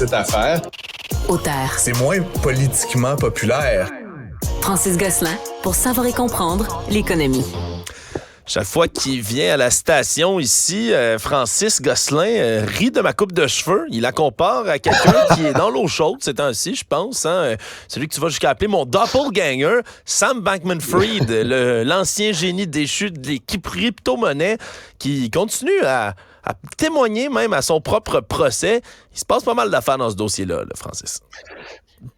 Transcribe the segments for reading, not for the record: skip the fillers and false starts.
Cette affaire, Auteur. c'est moins politiquement populaire. Francis Gosselin, pour savoir et comprendre l'économie. Chaque fois qu'il vient à la station ici, Francis Gosselin rit de ma coupe de cheveux. Il la compare à quelqu'un qui est dans l'eau chaude ces temps-ci, je pense. Celui que tu vas jusqu'à appeler mon doppelganger, Sam Bankman-Fried, l'ancien génie déchu de les crypto-monnaies, qui continue à témoigner même à son propre procès. Il se passe pas mal d'affaires dans ce dossier-là, Francis.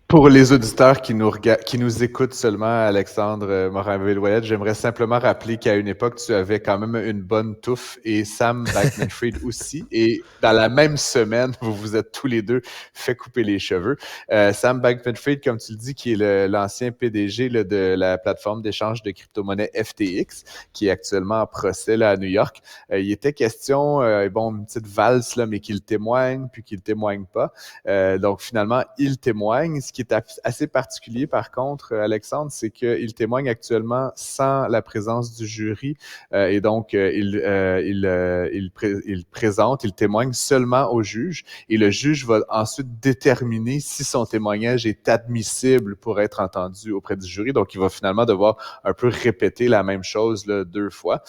Pour les auditeurs qui nous écoutent seulement, Alexandre Morin-Villouellette, j'aimerais simplement rappeler qu'à une époque, tu avais quand même une bonne touffe et Sam Bankman-Fried aussi. Et dans la même semaine, vous vous êtes tous les deux fait couper les cheveux. Sam Bankman-Fried, comme tu le dis, qui est l'ancien PDG de la plateforme d'échange de crypto-monnaies FTX, qui est actuellement en procès là, à New York. Il était question, une petite valse, là, mais qu'il témoigne, puis qu'il témoigne pas. Donc finalement, il témoigne. Ce qui est assez particulier, par contre, Alexandre, c'est qu'il témoigne actuellement sans la présence du jury et donc il témoigne seulement au juge et le juge va ensuite déterminer si son témoignage est admissible pour être entendu auprès du jury. Donc, il va finalement devoir un peu répéter la même chose là, 2 fois.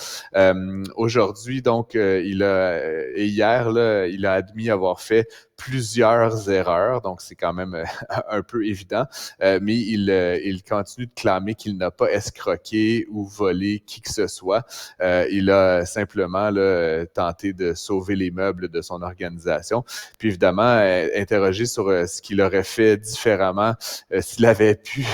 Aujourd'hui, donc, hier, là, il a admis avoir fait plusieurs erreurs, donc c'est quand même un peu évident, mais il continue de clamer qu'il n'a pas escroqué ou volé qui que ce soit. Il a simplement là, tenté de sauver les meubles de son organisation. Puis évidemment, interrogé sur ce qu'il aurait fait différemment s'il avait pu.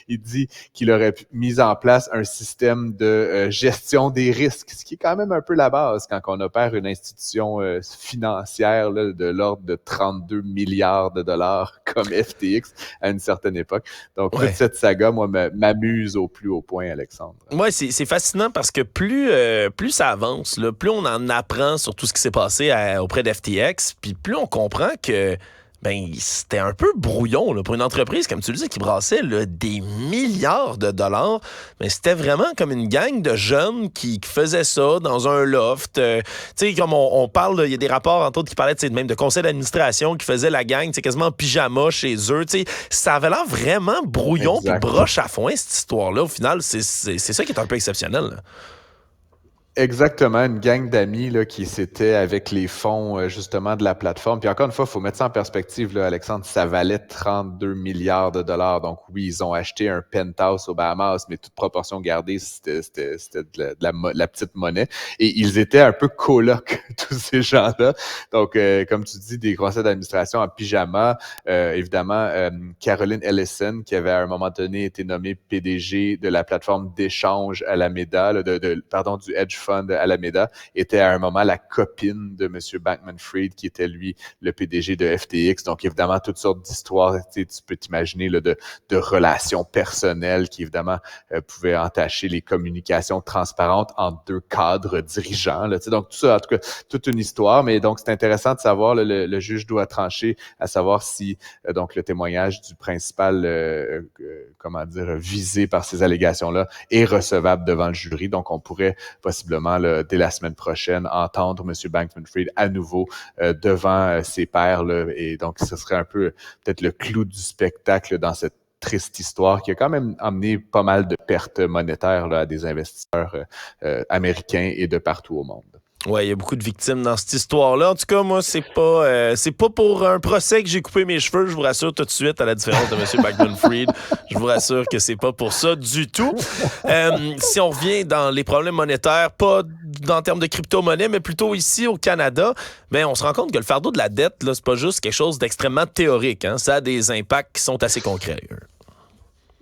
Il dit qu'il aurait mis en place un système de gestion des risques, ce qui est quand même un peu la base quand on opère une institution financière là, de l'ordre de 32 milliards de dollars comme FTX à une certaine époque. Donc, toute cette saga, moi, m'amuse au plus haut point, Alexandre. Oui, c'est fascinant parce que plus ça avance, là, plus on en apprend sur tout ce qui s'est passé auprès d'FTX, puis plus on comprend que c'était un peu brouillon là, pour une entreprise, comme tu le dis, qui brassait là, des milliards de dollars. Mais c'était vraiment comme une gang de jeunes qui faisaient ça dans un loft. Tu sais, comme on parle, il y a des rapports, entre autres, qui parlaient même de conseil d'administration qui faisaient la gang quasiment en pyjama chez eux. Tu sais, ça avait l'air vraiment brouillon puis broche à foin, cette histoire-là. Au final, c'est ça qui est un peu exceptionnel, là. Exactement, une gang d'amis là, qui s'étaient avec les fonds justement de la plateforme. Puis encore une fois, il faut mettre ça en perspective, là, Alexandre, ça valait 32 milliards de dollars. Donc oui, ils ont acheté un penthouse aux Bahamas, mais toute proportion gardée, c'était de la petite monnaie. Et ils étaient un peu colocs, tous ces gens-là. Donc, comme tu dis, des conseils d'administration en pyjama. Évidemment, Caroline Ellison, qui avait à un moment donné été nommée PDG de la plateforme d'échange Alameda, là, du hedge fund Alameda, était à un moment la copine de M. Bankman-Fried, qui était lui le PDG de FTX. Donc, évidemment, toutes sortes d'histoires, tu peux t'imaginer là, de relations personnelles qui, évidemment, pouvaient entacher les communications transparentes entre 2 cadres dirigeants. Là, donc, tout ça, en tout cas, toute une histoire. Mais donc, c'est intéressant de savoir, là, le juge doit trancher à savoir si donc le témoignage du principal, visé par ces allégations-là est recevable devant le jury. Donc, on pourrait possiblement, là, dès la semaine prochaine, entendre M. Bankman-Fried à nouveau devant ses pairs. Là, et donc, ce serait un peu peut-être le clou du spectacle dans cette triste histoire qui a quand même amené pas mal de pertes monétaires là, à des investisseurs américains et de partout au monde. Ouais, il y a beaucoup de victimes dans cette histoire-là. En tout cas, moi, c'est pas pour un procès que j'ai coupé mes cheveux, je vous rassure tout de suite, à la différence de M. Bankman-Fried. Je vous rassure que c'est pas pour ça du tout. Si on revient dans les problèmes monétaires, pas en termes de crypto-monnaie, mais plutôt ici au Canada, on se rend compte que le fardeau de la dette, là, c'est pas juste quelque chose d'extrêmement théorique. Hein? Ça a des impacts qui sont assez concrets.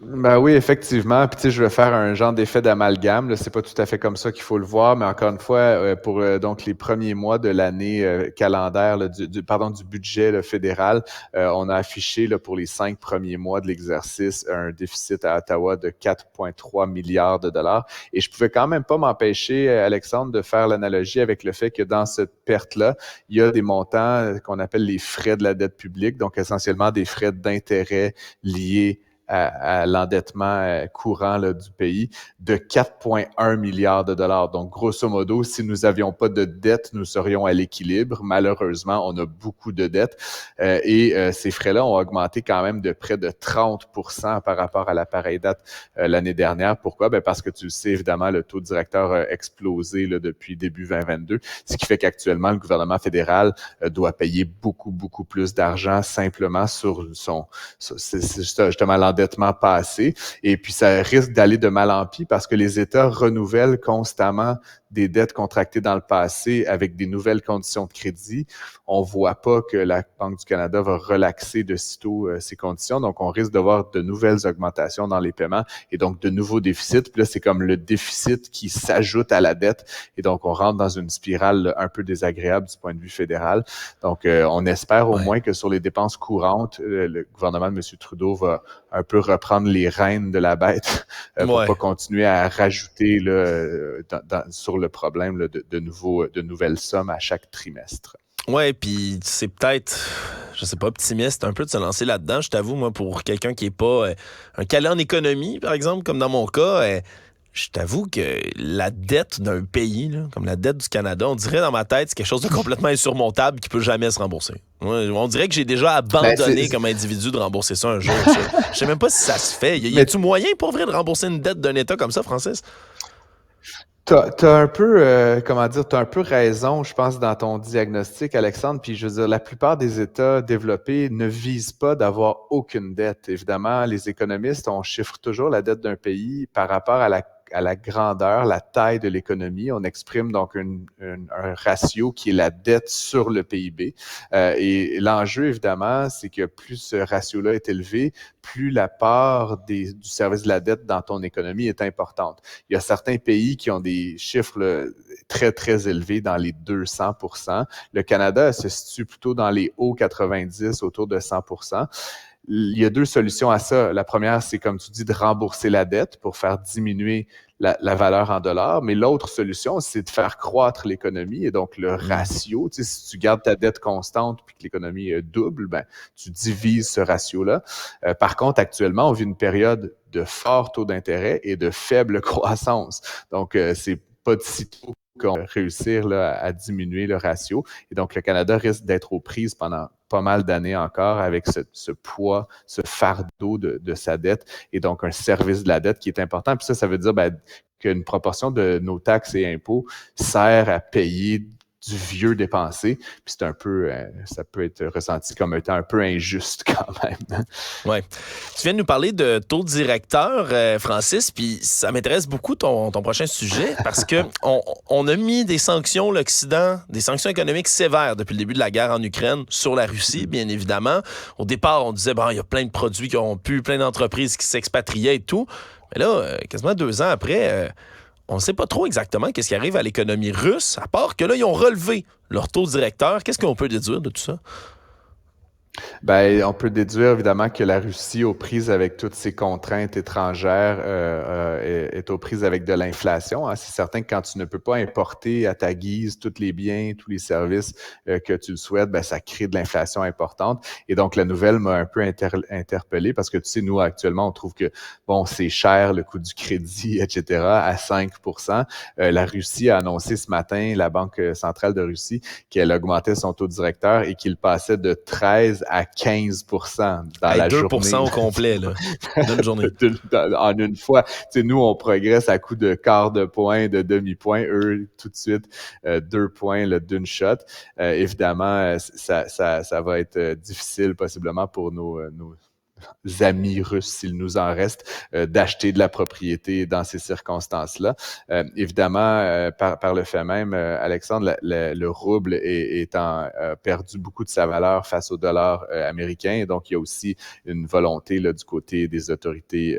Ben oui, effectivement. Puis tu sais, je vais faire un genre d'effet d'amalgame. Là, c'est pas tout à fait comme ça qu'il faut le voir, mais encore une fois, pour donc les premiers mois de l'année calendaire là, du budget là, fédéral, on a affiché là, pour les 5 premiers mois de l'exercice un déficit à Ottawa de 4,3 milliards de dollars. Et je pouvais quand même pas m'empêcher, Alexandre, de faire l'analogie avec le fait que dans cette perte-là, il y a des montants qu'on appelle les frais de la dette publique, donc essentiellement des frais d'intérêt liés à l'endettement courant là, du pays de 4,1 milliards de dollars. Donc, grosso modo, si nous n'avions pas de dette, nous serions à l'équilibre. Malheureusement, on a beaucoup de dettes et ces frais-là ont augmenté quand même de près de 30% par rapport à la pareille date l'année dernière. Pourquoi? Ben parce que tu le sais, évidemment, le taux directeur a explosé là, depuis début 2022, ce qui fait qu'actuellement, le gouvernement fédéral doit payer beaucoup plus d'argent simplement sur justement l'endettement passé. Et puis, ça risque d'aller de mal en pis parce que les États renouvellent constamment des dettes contractées dans le passé avec des nouvelles conditions de crédit. On voit pas que la Banque du Canada va relaxer de sitôt ces conditions. Donc, on risque de voir de nouvelles augmentations dans les paiements et donc de nouveaux déficits. Puis là, c'est comme le déficit qui s'ajoute à la dette. Et donc, on rentre dans une spirale un peu désagréable du point de vue fédéral. Donc, on espère au moins que sur les dépenses courantes, le gouvernement de M. Trudeau va un peu reprendre les rênes de la bête pour pas continuer à rajouter là, sur le problème là, de nouvelles sommes à chaque trimestre. Ouais, puis c'est peut-être, je sais pas, optimiste un peu de se lancer là-dedans. Je t'avoue, moi, pour quelqu'un qui est pas un calé en économie, par exemple, comme dans mon cas, je t'avoue que la dette d'un pays, là, comme la dette du Canada, on dirait dans ma tête, c'est quelque chose de complètement insurmontable qui peut jamais se rembourser. Ouais, on dirait que j'ai déjà abandonné comme individu de rembourser ça un jour. Je sais même pas si ça se fait. Y a-tu moyen pour vrai de rembourser une dette d'un État comme ça, Francis? T'as un peu, t'as un peu raison, je pense, dans ton diagnostic, Alexandre. Puis, je veux dire, la plupart des États développés ne visent pas d'avoir aucune dette. Évidemment, les économistes, on chiffre toujours la dette d'un pays par rapport à la grandeur, la taille de l'économie. On exprime donc un ratio qui est la dette sur le PIB. Et l'enjeu, évidemment, c'est que plus ce ratio-là est élevé, plus la part du service de la dette dans ton économie est importante. Il y a certains pays qui ont des chiffres là, très élevés dans les 200%. Le Canada se situe plutôt dans les hauts 90, autour de 100%. Il y a deux solutions à ça. La première, c'est comme tu dis, de rembourser la dette pour faire diminuer la valeur en dollars. Mais l'autre solution, c'est de faire croître l'économie et donc le ratio. Tu sais, si tu gardes ta dette constante puis que l'économie double, ben tu divises ce ratio-là. Par contre, actuellement, on vit une période de fort taux d'intérêt et de faible croissance. Donc, c'est pas de sitôt qu'on va réussir là, à diminuer le ratio. Et donc, le Canada risque d'être aux prises pendant pas mal d'années encore avec ce poids, ce fardeau de sa dette et donc un service de la dette qui est important. Puis ça veut dire qu'une proportion de nos taxes et impôts sert à payer du vieux dépensé. Puis c'est un peu, ça peut être ressenti comme étant un peu injuste quand même. Ouais. Tu viens de nous parler de taux directeur, Francis, puis ça m'intéresse beaucoup ton prochain sujet parce que on a mis des sanctions, l'Occident, des sanctions économiques sévères depuis le début de la guerre en Ukraine sur la Russie, bien évidemment. Au départ, on disait, il y a plein de produits qui ont pu, plein d'entreprises qui s'expatriaient et tout. Mais là, quasiment 2 ans après, on ne sait pas trop exactement qu'est-ce qui arrive à l'économie russe, à part que là, ils ont relevé leur taux directeur. Qu'est-ce qu'on peut déduire de tout ça? Ben, on peut déduire évidemment que la Russie, aux prises avec toutes ses contraintes étrangères, est aux prises avec de l'inflation. Hein. C'est certain que quand tu ne peux pas importer à ta guise tous les biens, tous les services que tu le souhaites, ben ça crée de l'inflation importante. Et donc la nouvelle m'a un peu interpellé parce que tu sais, nous actuellement, on trouve que bon, c'est cher le coût du crédit, etc. à 5%. La Russie a annoncé ce matin, la Banque centrale de Russie, qu'elle augmentait son taux directeur et qu'il passait de 13 à 15% dans la 2% journée. au complet, là, d'une journée. En une fois. Tu sais, nous, on progresse à coup de quart de point, de demi-point. Eux, tout de suite, 2 points là, d'une shot. Évidemment, ça va être difficile possiblement pour nos amis russes, s'il nous en reste, d'acheter de la propriété dans ces circonstances-là. Évidemment, par le fait même, Alexandre, le rouble étant perdu beaucoup de sa valeur face au dollar américain, et donc il y a aussi une volonté là, du côté des autorités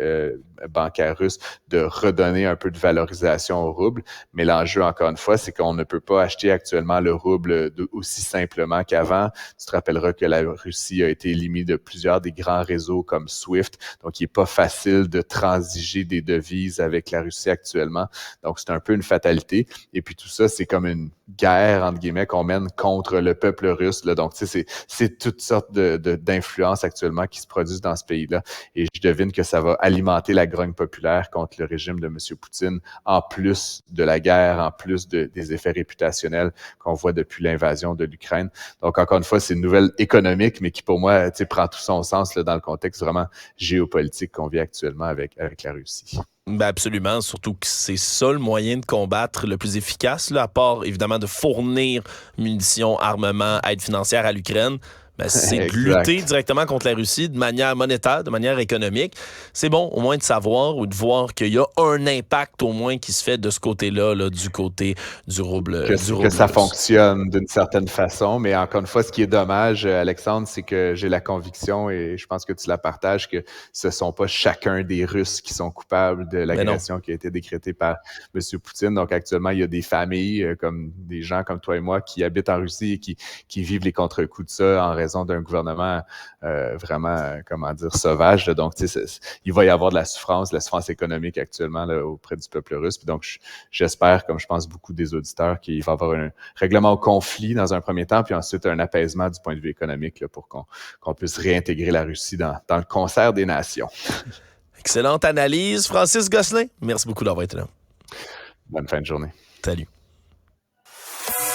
bancaires russes de redonner un peu de valorisation au rouble. Mais l'enjeu, encore une fois, c'est qu'on ne peut pas acheter actuellement le rouble aussi simplement qu'avant. Tu te rappelleras que la Russie a été éliminée de plusieurs des grands réseaux réseaux comme SWIFT. Donc, il n'est pas facile de transiger des devises avec la Russie actuellement. Donc, c'est un peu une fatalité. Et puis, tout ça, c'est comme une guerre, entre guillemets, qu'on mène contre le peuple russe, là. Donc, tu sais, c'est toutes sortes d'influences actuellement qui se produisent dans ce pays-là. Et je devine que ça va alimenter la grogne populaire contre le régime de M. Poutine, en plus de la guerre, en plus des effets réputationnels qu'on voit depuis l'invasion de l'Ukraine. Donc, encore une fois, c'est une nouvelle économique, mais qui, pour moi, tu sais, prend tout son sens là, dans le contexte vraiment géopolitique qu'on vit actuellement avec la Russie. Ben absolument, surtout que c'est ça le moyen de combattre le plus efficace, là, à part évidemment de fournir munitions, armements, aide financière à l'Ukraine. Ben, c'est de lutter directement contre la Russie de manière monétaire, de manière économique. C'est bon au moins de savoir ou de voir qu'il y a un impact au moins qui se fait de ce côté-là, là, du côté du rouble. Que ça fonctionne d'une certaine façon. Mais encore une fois, ce qui est dommage, Alexandre, c'est que j'ai la conviction, et je pense que tu la partages, que ce ne sont pas chacun des Russes qui sont coupables de l'agression qui a été décrétée par M. Poutine. Donc actuellement, il y a des familles, comme des gens comme toi et moi, qui habitent en Russie et qui vivent les contre-coups de ça en raison d'un gouvernement vraiment, comment dire, sauvage. Là. Donc, tu sais, il va y avoir de la souffrance économique actuellement là, auprès du peuple russe. Puis donc, j'espère, comme je pense beaucoup des auditeurs, qu'il va y avoir un règlement au conflit dans un premier temps, puis ensuite un apaisement du point de vue économique là, pour qu'on puisse réintégrer la Russie dans le concert des nations. Excellente analyse, Francis Gosselin. Merci beaucoup d'avoir été là. Bonne fin de journée. Salut.